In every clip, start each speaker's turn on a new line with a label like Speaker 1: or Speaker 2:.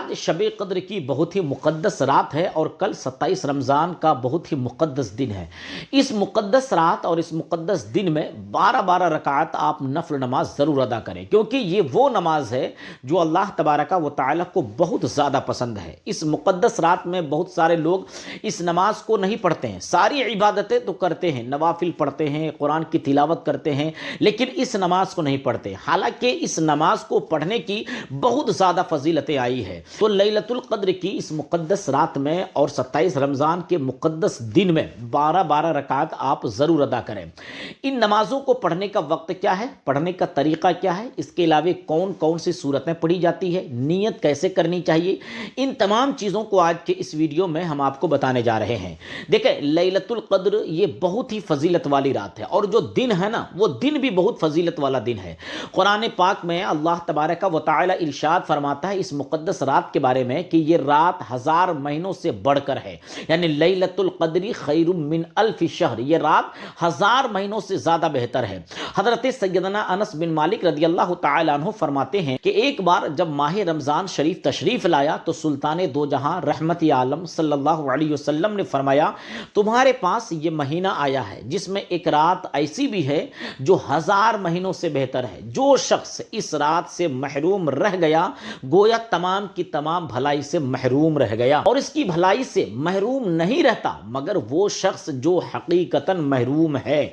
Speaker 1: آج شب قدر کی بہت ہی مقدس رات ہے اور کل 27 رمضان کا بہت ہی مقدس دن ہے۔ اس مقدس رات اور اس مقدس دن میں 12 رکعت آپ نفل نماز ضرور ادا کریں، کیونکہ یہ وہ نماز ہے جو اللہ تبارک و تعالی کو بہت زیادہ پسند ہے۔ اس مقدس رات میں بہت سارے لوگ اس نماز کو نہیں پڑھتے ہیں، ساری عبادتیں تو کرتے ہیں، نوافل پڑھتے ہیں، قرآن کی تلاوت کرتے ہیں، لیکن اس نماز کو نہیں پڑھتے، حالانکہ اس نماز کو پڑھنے کی بہت زیادہ فضیلتیں آئی ہے۔ تو لیلۃ القدر کی اس مقدس رات میں اور 27 رمضان کے مقدس دن میں 12 رکعت آپ ضرور ادا کریں۔ ان نمازوں کو پڑھنے کا وقت کیا ہے، پڑھنے کا طریقہ کیا ہے، اس کے علاوہ کون کون سی صورتیں پڑھی جاتی ہے، نیت کیسے کرنی چاہیے، ان تمام چیزوں کو آج کے اس ویڈیو میں ہم آپ کو بتانے جا رہے ہیں۔ دیکھیں، لیلۃ القدر یہ بہت ہی فضیلت والی رات ہے، اور جو دن ہے نا، وہ دن بھی بہت فضیلت والا دن ہے۔ قرآن پاک میں اللہ تبارک و تعالی ارشاد فرماتا ہے اس مقدس رات کے بارے میں کہ یہ رات 1000 مہینوں سے بڑھ کر ہے، یعنی لیلۃ القدر خیر من الف شہر، یہ رات 1000 مہینوں سے زیادہ بہتر ہے۔ حضرت سیدنا انس بن مالک رضی اللہ تعالی عنہ فرماتے ہیں کہ ایک بار جب ماہ رمضان شریف تشریف لایا تو سلطان دو جہاں رحمت عالم صلی اللہ علیہ وسلم نے فرمایا، تمہارے پاس یہ مہینہ آیا ہے جس میں ایک رات ایسی بھی ہے جو 1000 مہینوں سے بہتر ہے۔ جو شخص اس رات سے محروم رہ گیا گویا تمام کی تمام بھلائی سے محروم رہ گیا، اور اس کی بھلائی سے محروم نہیں رہتا مگر وہ شخص جو حقیقتاً محروم ہے۔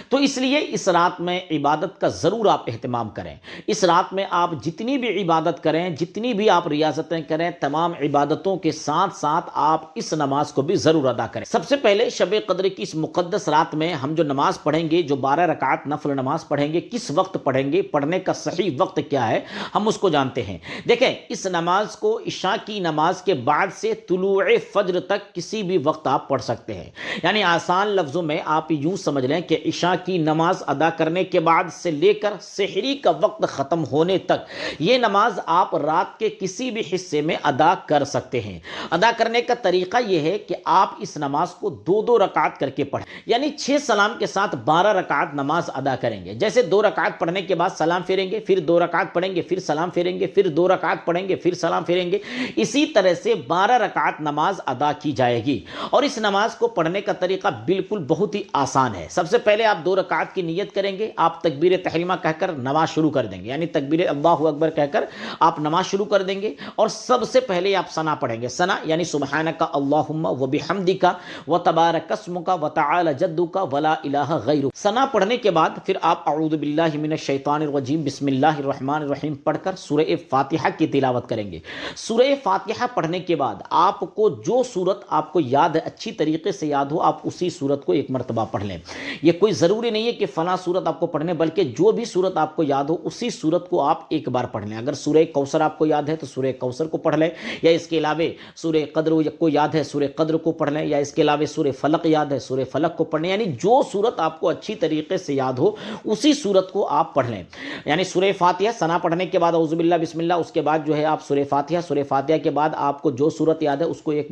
Speaker 1: تو اس لیے اس رات میں عبادت کا ضرور آپ اہتمام کریں۔ اس رات میں آپ جتنی بھی عبادت کریں، جتنی بھی آپ ریاضتیں کریں، تمام عبادتوں کے ساتھ ساتھ آپ اس نماز کو بھی ضرور ادا کریں۔ سب سے پہلے شب قدر کی اس مقدس رات میں ہم جو نماز پڑھیں گے، جو 12 رکعت نفل نماز پڑھیں گے، کس وقت پڑھیں گے، پڑھنے کا صحیح وقت کیا ہے، ہم اس کو جانتے ہیں۔ دیکھیں، اس نماز کو عشاء کی نماز کے بعد سے طلوع فجر تک کسی بھی وقت آپ پڑھ سکتے ہیں، یعنی آسان لفظوں میں آپ یوں سمجھ لیں کہ عشاء کی نماز ادا کرنے کے بعد سے لے کر سحری کا وقت ختم ہونے تک یہ نماز آپ رات کے کسی بھی حصے میں ادا کر سکتے ہیں۔ ادا کرنے کا طریقہ یہ ہے کہ آپ اس نماز کو 2 رکعت کر کے پڑھیں، یعنی 6 سلام کے ساتھ 12 رکعت نماز ادا کریں گے۔ جیسے 2 رکعت پڑھنے کے بعد سلام پھیریں گے، پھر 2 رکعت پڑھیں گے، پھر سلام پھیریں گے، پھر 2 رکعت پڑھیں گے، پھر سلام پھیریں گے، اسی طرح سے 12 رکعت نماز ادا کی جائے گی۔ اور اس نماز کو پڑھنے کا طریقہ بالکل بہت ہی آسان ہے۔ سب سے پہلے آپ 2 رکعت کی نیت کریں گے، آپ تکبیر تحریمہ کہہ کر نماز شروع کر دیں گے، یعنی تکبیر اللہ اکبر کہہ کر آپ نماز شروع کر دیں گے، اور سب سے پہلے آپ ثنا پڑھیں گے۔ ثنا یعنی سبحانک اللہم وبحمدک وتبارک اسمک وتعالی جدک ولا الہ غیرک۔ ثنا پڑھنے کے بعد پھر آپ اعوذ باللہ من الشیطان الرجیم بسم اللہ الرحمن الرحیم پڑھ کر سورہ فاتحہ کی تلاوت کریں گے۔ سورہ فاتحہ پڑھنے کے بعد آپ کو جو سورت آپ کو یاد ہے، اچھی طریقے سے یاد ہو، آپ اسی سورت کو ایک مرتبہ پڑھ لیں۔ یہ کوئی ضروری نہیں ہے کہ فلاں سورت آپ کو پڑھنے، بلکہ جو بھی سورت آپ کو یاد ہو اسی سورت کو آپ ایک بار پڑھ لیں۔ اگر سورہ کوثر آپ کو یاد ہے تو سورہ کوثر کو پڑھ لیں، یا اس کے علاوہ سورہ قدر کو یاد ہے سورہ قدر کو پڑھ لیں، یا اس کے علاوہ سورہ فلق یاد ہے سورہ فلق کو پڑھ لیں، یعنی جو سورت آپ کو اچھی طریقے سے یاد ہو اسی سورت کو آپ پڑھ لیں۔ یعنی سورہ فاتحہ ثنا پڑھنے کے بعد اعوذ باللہ بسم اللہ، اس کے بعد جو ہے آپ سورہ فاتحہ کے بعد آپ کو جو سورت یاد ہے اس کو ایک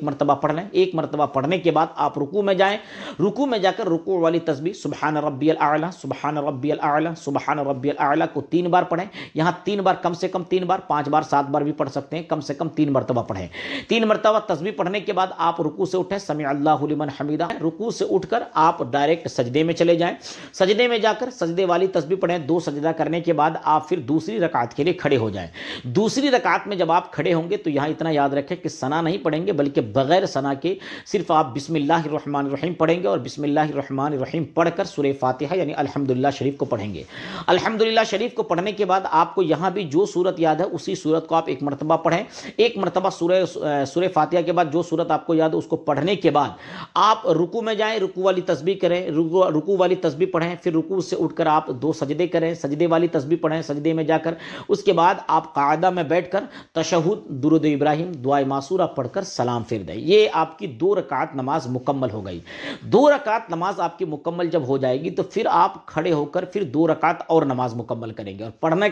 Speaker 1: مرتبہ پڑھ لیں۔ ایک مرتبہ پڑھنے کے بعد آپ رکوع میں جائیں، رکوع میں جا کر رکوع والی تسبیح سبحان ربی الاعلی سبحان ربی الاعلی سبحان ربی الاعلی کو 3 بار پڑھیں۔ یہاں 3 بار، کم سے کم 3 بار، 5 بار 7 بار بھی پڑھ سکتے ہیں، کم سے کم 3 مرتبہ پڑھیں۔ 3 مرتبہ تسبیح پڑھنے کے بعد آپ رکوع سے اٹھیں، سمع اللہ لمن حمیدہ، رکوع سے اٹھ کر آپ ڈائریکٹ سجدے میں چلے جائیں، سجدے میں جا کر سجدے والی تسبیح پڑھیں۔ 2 سجدہ کرنے کے بعد آپ پھر دوسری رکعت کے لیے کھڑے ہو جائیں۔ دوسری رکعت میں جب آپ کھڑے ہوں گے تو یہاں اتنا یاد رکھیں کہ ثنا نہیں پڑھیں گے، بلکہ بغیر ثنا کے صرف آپ بسم اللہ الرحمن الرحیم پڑھیں گے، اور بسم اللہ الرحمن الرحیم پڑھ کر سورہ فاتحہ یعنی الحمدللہ شریف کو پڑھیں گے۔ الحمدللہ شریف کو پڑھنے کے بعد آپ کو یہاں بھی جو سورت یاد ہے اسی سورت کو آپ ایک مرتبہ پڑھیں۔ ایک مرتبہ سورہ فاتحہ کے بعد جو سورت آپ کو یاد ہے اس کو پڑھنے کے بعد آپ رکوع میں جائیں، رکوع والی تسبیح کریں، رکوع والی تسبیح پڑھیں، پھر رکوع سے اٹھ کر آپ 2 سجدے کریں، سجدے والی تسبیح پڑھیں، سجدے میں جا کر اس کے بعد آپ قاعدہ میں بیٹھ کر تشہد، درود ابراہیم، دعائے معصورہ پڑھ کر سلام پھیر دیں۔ یہ آپ کی 2 رکعت نماز مکمل ہو گئی۔ 2 رکعت نماز آپ کی مکمل جب ہو جائے گی تو پھر آپ کھڑے ہو کر پھر 2 رکعت اور نماز مکمل کریں گے، اور پڑھنے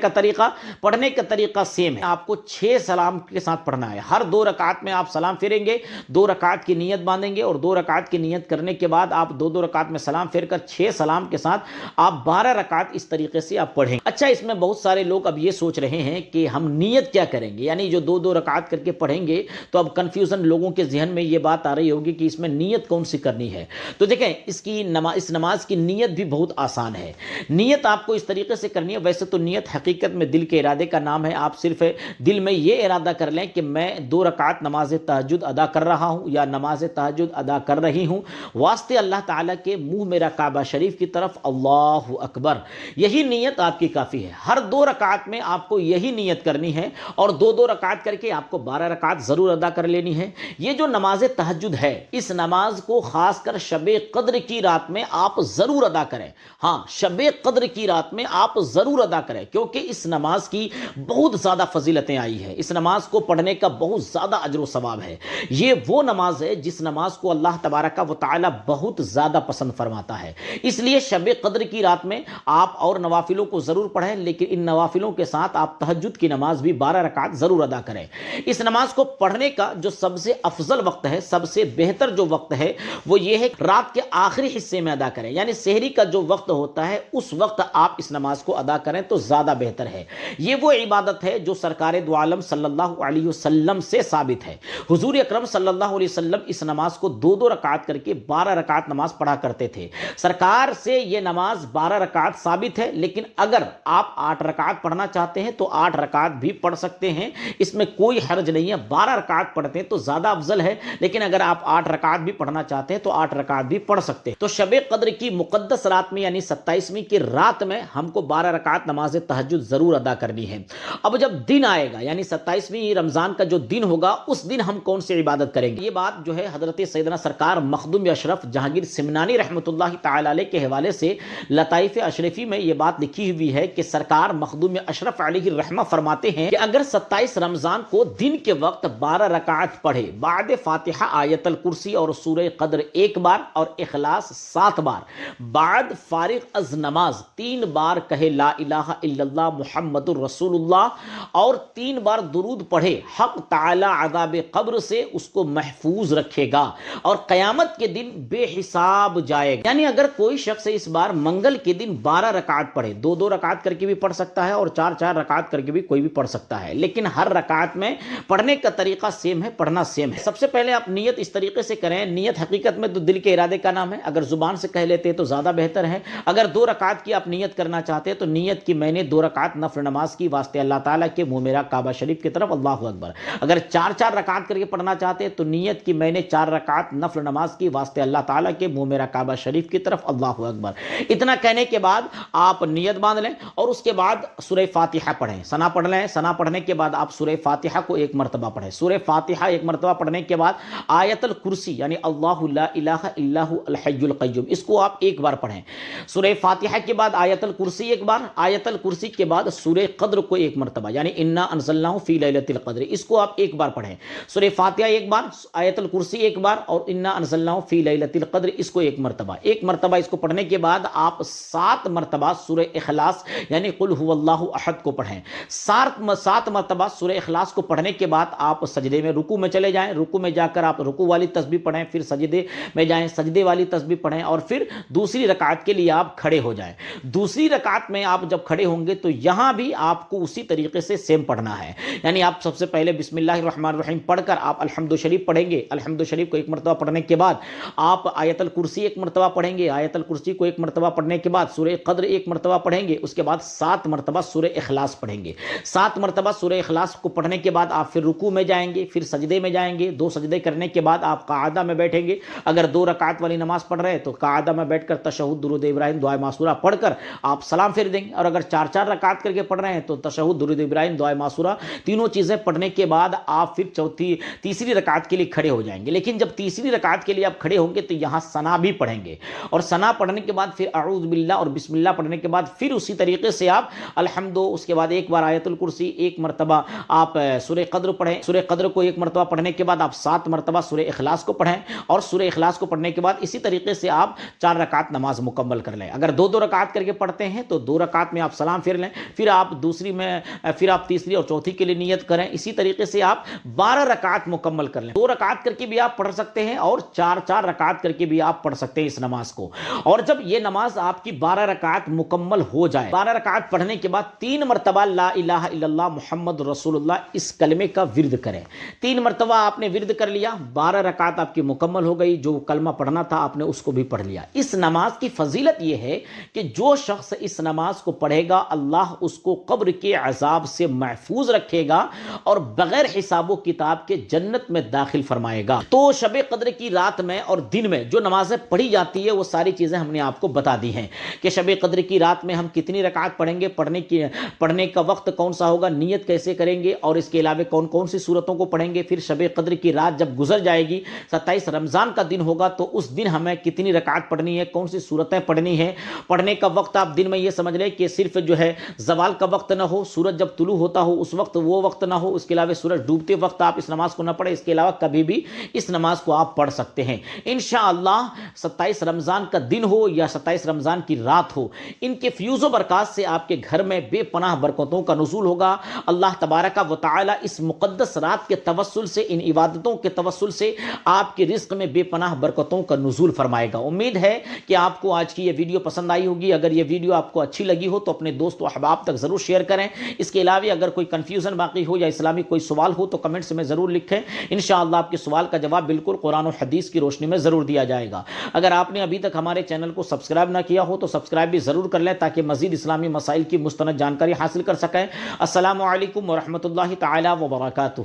Speaker 1: کا طریقہ سیم ہے۔ آپ کو 6 سلام کے ساتھ پڑھنا ہے۔ ہر 2 رکعت میں آپ سلام پھیریں گے، 2 رکعت کی نیت باندھیں گے، اور 2 رکعت کی نیت کرنے کے بعد آپ 2 رکعت میں سلام پھیر کر 6 سلام کے ساتھ آپ 12 رکعت اس طریقے سے آپ پڑھیں۔ اچھا، اس میں بہت سارے لوگ اب یہ سوچ رہے ہیں کہ ہم نیت کیا کریں گے، یعنی جو دو دو رکعت کر کے پڑھیں گے تو اب کنفیوژن لوگوں کے ذہن میں یہ بات آ رہی ہوگی کہ اس میں نیت کون سی کرنی ہے. تو دیکھیں اس نماز کی نیت بھی بہت آسان ہے. نیت آپ کو اس طریقے سے کرنی ہے. ویسے تو نیت حقیقت میں دل کے ارادے کا نام ہے. آپ صرف دل میں یہ ارادہ کر لیں کہ میں 2 رکعت نماز تہجد ادا کر رہا ہوں یا نماز تہجد ادا کر رہی ہوں واسطے اللہ تعالیٰ کے منہ میرا کعبہ شریف کی طرف اللہ اکبر. یہی نیت آپ کی کافی ہے. ہر 2 رکعت میں آپ کو یہی نیت کرنی ہے اور 2 رکعت کر کے آپ کو 12 رکعت ضرور ادا کر لینی ہے. یہ جو نماز تہجد ہے اس نماز کو خاص کر شب قدر کی رات میں آپ ضرور ادا کریں. ہاں شب قدر کی رات میں آپ ضرور ادا کریں کیونکہ اس نماز کی بہت زیادہ فضیلتیں آئی ہیں. اس نماز کو پڑھنے کا بہت زیادہ اجر و ثواب ہے. یہ وہ نماز ہے جس نماز کو اللہ تبارک و تعالی بہت زیادہ پسند فرماتا ہے. اس لیے شب قدر کی رات میں آپ اور نوافلوں کو ضرور پڑھیں لیکن ان نوافلوں کے ساتھ آپ تہجد کی نماز بھی 12 رکعت ضرور ادا کریں. اس نماز کو پڑھنے کا جو سب سے افضل وقت ہے, سب سے بہتر جو وقت ہے وہ یہ ہے کہ رات کے آخری حصے میں ادا کریں. یعنی سحری کا جو وقت ہوتا ہے اس وقت آپ اس نماز کو ادا کریں تو زیادہ بہتر ہے. یہ وہ عبادت ہے جو سرکار دو عالم صلی اللہ علیہ وسلم سے ثابت ہے. حضور اکرم صلی اللہ علیہ وسلم اس نماز کو 2 رکعت کر کے 12 رکعت نماز پڑھا کرتے تھے. سرکار سے یہ نماز 12 رکعت ثابت ہے لیکن اگر آپ 8 رکعت پڑھنا چاہتے ہیں تو 8 رکعت بھی پڑھ سکتے ہیں. اس میں کوئی حرج نہیں ہے. 12 رکعت پڑھتے ہیں تو زیادہ افضل ہے لیکن اگر آپ 8 رکعت بھی پڑھنا چاہتے ہیں تو 8 رکعت بھی پڑھ سکتے ہیں. تو شب قدر کی مقدس رات میں یعنی 27ویں کی رات میں ہم کو 12 رکعت نماز تہجد ضرور ادا کرنی ہے. اب جب دن آئے گا یعنی 27ویں رمضان کا جو دن ہوگا اس دن ہم کون سی عبادت کریں گے. یہ بات جو ہے حضرت سیدنا سرکار مخدوم اشرف جہانگیر سمنانی رحمۃ اللہ تعالی علیہ کے حوالے سے لطائف اشرفی میں یہ بات لکھی ہوئی ہے کہ سرکار مخدوم اشرف علیہ الرحمہ فرماتے ہیں کہ اگر 27 رمضان کو دن کے وقت 12 رکعت پڑھے, بعد فاتحہ آیت الکرسی اور سورہ قدر 1 بار اور اخلاص 7 بار, بعد فارغ از نماز 3 بار کہے لا الہ الا اللہ محمد الرسول اللہ اور 3 بار درود پڑھے, حق تعالی عذاب قبر سے اس کو محفوظ رکھے گا اور قیامت کے دن بے حساب جائے گا. یعنی اگر کوئی شخص اس بار منگل کے دن 12 رکعت پڑھے, 2 رکعت کر کے بھی پڑھ سکتا ہے اور 4 رکعت کر کے بھی کوئی بھی پڑھ سکتا ہے, لیکن ہر رکعت میں پڑھنے کا طریقہ سیم ہے, پڑھنا سیم ہے. سب سے پہلے آپ نیت اس طریقے سے کریں. نیت حقیقت میں تو دل کے ارادے کا نام ہے. اگر زبان سے کہہ لیتے تو زیادہ بہتر ہے. اگر 2 رکعت کی آپ نیت کرنا چاہتے ہیں تو نیت کی میں نے 2 رکعت نفل نماز کی واسطے اللہ تعالیٰ کے منہ میرا کعبہ شریف کی طرف اللہ اکبر. اگر 4 رکعت کر کے پڑھنا چاہتے ہیں تو نیت کی میں نے 4 رکعت نفل نماز کی واسطے اللہ تعالیٰ کے منہ میرا کعبہ شریف کی طرف اللہ اکبر. اتنا کہنے کے بعد آپ نیت باندھ لیں اور اس کے بعد سورہ فاتحہ پڑھیں, ثنا پڑھ لیں. ثنا پڑھنے کے بعد آپ سورہ فاتحہ کو 1 مرتبہ پڑھیں. سورہ فاتحہ 1 مرتبہ پڑھنے کے بعد آیت الکرسی یعنی اللہ لا الہ الا هو الحی القیوم اس کو آپ 1 بار پڑھیں. سورہ فاتحہ کے بعد آیت الکرسی 1 بار, آیت الکرسی کے بعد سورہ قدر کو 1 مرتبہ یعنی انا انزلناہ فی لیلۃ القدر اس کو آپ 1 بار پڑھیں. سورہ فاتحہ 1 بار, آیت الکرسی 1 بار اور انا انزلناہ فی لیلۃ القدر اس کو 1 مرتبہ. 1 مرتبہ اس کو پڑھنے کے بعد آپ 7 مرتبہ سورہ اخلاص یعنی قل هو اللہ احد کو پڑھیں. 7 مرتبہ سورہ اخلاص کو پڑھنے کے بعد آپ سجدے میں رکوع میں چلے جائیں. رکوع میں جا کر آپ رکوع والی تسبیح پڑھیں, پھر سجدے میں جائیں, سجدے والی تسبیح پڑھیں اور پھر دوسری رکعت کے لیے آپ کھڑے ہو جائیں. دوسری رکعت میں آپ جب کھڑے ہوں گے تو یہاں بھی آپ کو اسی طریقے سے سیم پڑھنا ہے. یعنی آپ سب سے پہلے بسم اللہ الرحمن الرحیم پڑھ کر آپ الحمد شریف پڑھیں گے. الحمد شریف کو 1 مرتبہ پڑھنے کے بعد آپ آیت الکرسی 1 مرتبہ پڑھیں گے. آیت الکرسی کو 1 مرتبہ پڑھنے کے بعد سورہ قدر 1 مرتبہ پڑھیں گے. اس کے بعد 7 مرتبہ سورہ اخلاص پڑھیں گے. 7 مرتبہ سورہ اخلاص کو پڑھنے کے بعد آپ پھر رکوع میں جائیں گے, پھر سجدے میں جائیں گے. 2 سجدے کرنے کے بعد آپ قعدہ میں بیٹھیں گے. اگر 2 رکعت والی نماز پڑھ رہے ہیں تو قعدہ میں بیٹھ کر تشہد درود ابراہیم دعائے معصورہ پڑھ کر آپ سلام پھیر دیں گے. اور اگر 4 رکعت کر کے پڑھ رہے ہیں تو تشہد درود ابراہیم دعائے معصورہ تینوں چیزیں پڑھنے کے بعد آپ پھر تیسری رکعت کے لیے کھڑے ہو جائیں گے. لیکن جب تیسری رکعت کے لیے آپ کھڑے ہوں گے تو یہاں ثنا بھی پڑھیں گے اور ثنا پڑھنے کے بعد پھر اعوذ باللہ اور بسم اللہ پڑھنے کے بعد پھر اسی طریقے سے آپ الحمد, اس کے بعد 1 بار آیت الکرسی, 1 مرتبہ آپ سورہ قدر پڑھیں. سورہ قدر کو 1 مرتبہ پڑھنے کے بعد آپ 7 مرتبہ سورہ اخلاص کو پڑھیں اور سورہ اخلاص کو پڑھنے کے بعد اسی طریقے سے آپ 4 رکعت نماز مکمل کر لیں. اگر 2 رکعت کر کے پڑھتے ہیں تو 2 رکعت میں آپ سلام پھیر لیں, پھر آپ تیسری اور چوتھی کے لیے نیت کریں. اسی طریقے سے آپ 12 رکعت مکمل کر لیں. 2 رکعت کر کے بھی آپ پڑھ سکتے ہیں اور 4 رکعت کر کے بھی آپ پڑھ سکتے ہیں اس نماز کو. اور جب یہ نماز آپ کی 12 رکعت مکمل ہو جائے, 12 رکعت پڑھنے کے بعد 3 مرتبہ لا الہ الا اللہ محمد رسول رسول اللہ اس کلمے کا ورد کریں۔ 3 مرتبہ آپ نے ورد کر لیا، 12 رکعت آپ کی مکمل ہو گئی، جو کلمہ پڑھنا تھا آپ نے اس کو بھی پڑھ لیا۔ اس نماز کی فضیلت یہ ہے کہ جو شخص اس نماز کو پڑھے گا اللہ اس کو قبر کے عذاب سے محفوظ رکھے گا اور بغیر حساب و کتاب کے جنت میں داخل فرمائے گا۔ تو شب قدر کی رات میں اور دن میں جو نمازیں پڑھی جاتی ہے وہ ساری چیزیں ہم نے آپ کو بتا دی ہیں کہ شب قدر کی رات میں ہم کتنی رکعت پڑھیں گے، پڑھنے کا وقت کون سا ہوگا، نیت کیسے کریں گے، اور اس کے علاوہ کون کون سی صورتوں کو پڑھیں گے۔ پھر شب قدر کی رات جب گزر جائے گی، 27 رمضان کا دن ہوگا، تو اس دن ہمیں کتنی رکعت پڑھنی ہے، کون سی صورتیں پڑھنی ہیں۔ پڑھنے کا وقت آپ دن میں یہ سمجھ لیں کہ صرف جو ہے زوال کا وقت نہ ہو، سورج جب طلوع ہوتا ہو اس وقت وہ وقت نہ ہو، اس کے علاوہ سورج ڈوبتے وقت آپ اس نماز کو نہ پڑھیں، اس کے علاوہ کبھی بھی اس نماز کو آپ پڑھ سکتے ہیں انشاءاللہ۔ 27 رمضان کا دن ہو یا 27 رمضان کی رات ہو، ان کے فیوز و برکات سے آپ کے گھر میں بے پناہ برکتوں کا نزول ہوگا۔ اللہ تبارک و تعالی اس مقدس رات کے توسل سے، ان عبادتوں کے توسل سے آپ کے رزق میں بے پناہ برکتوں کا نزول فرمائے گا۔ امید ہے کہ آپ کو آج کی یہ ویڈیو پسند آئی ہوگی۔ اگر یہ ویڈیو آپ کو اچھی لگی ہو تو اپنے دوست و احباب تک ضرور شیئر کریں۔ اس کے علاوہ اگر کوئی کنفیوژن باقی ہو یا اسلامی کوئی سوال ہو تو کمنٹس میں ضرور لکھیں، انشاءاللہ آپ کے سوال کا جواب بالکل قرآن و حدیث کی روشنی میں ضرور دیا جائے گا۔ اگر آپ نے ابھی تک ہمارے چینل کو سبسکرائب نہ کیا ہو تو سبسکرائب بھی ضرور کر لیں تاکہ مزید اسلامی مسائل کی مستند جانکاری حاصل کر سکیں۔ السلام علیکم ورحمۃ اللہ تعالی وبرکاتہ۔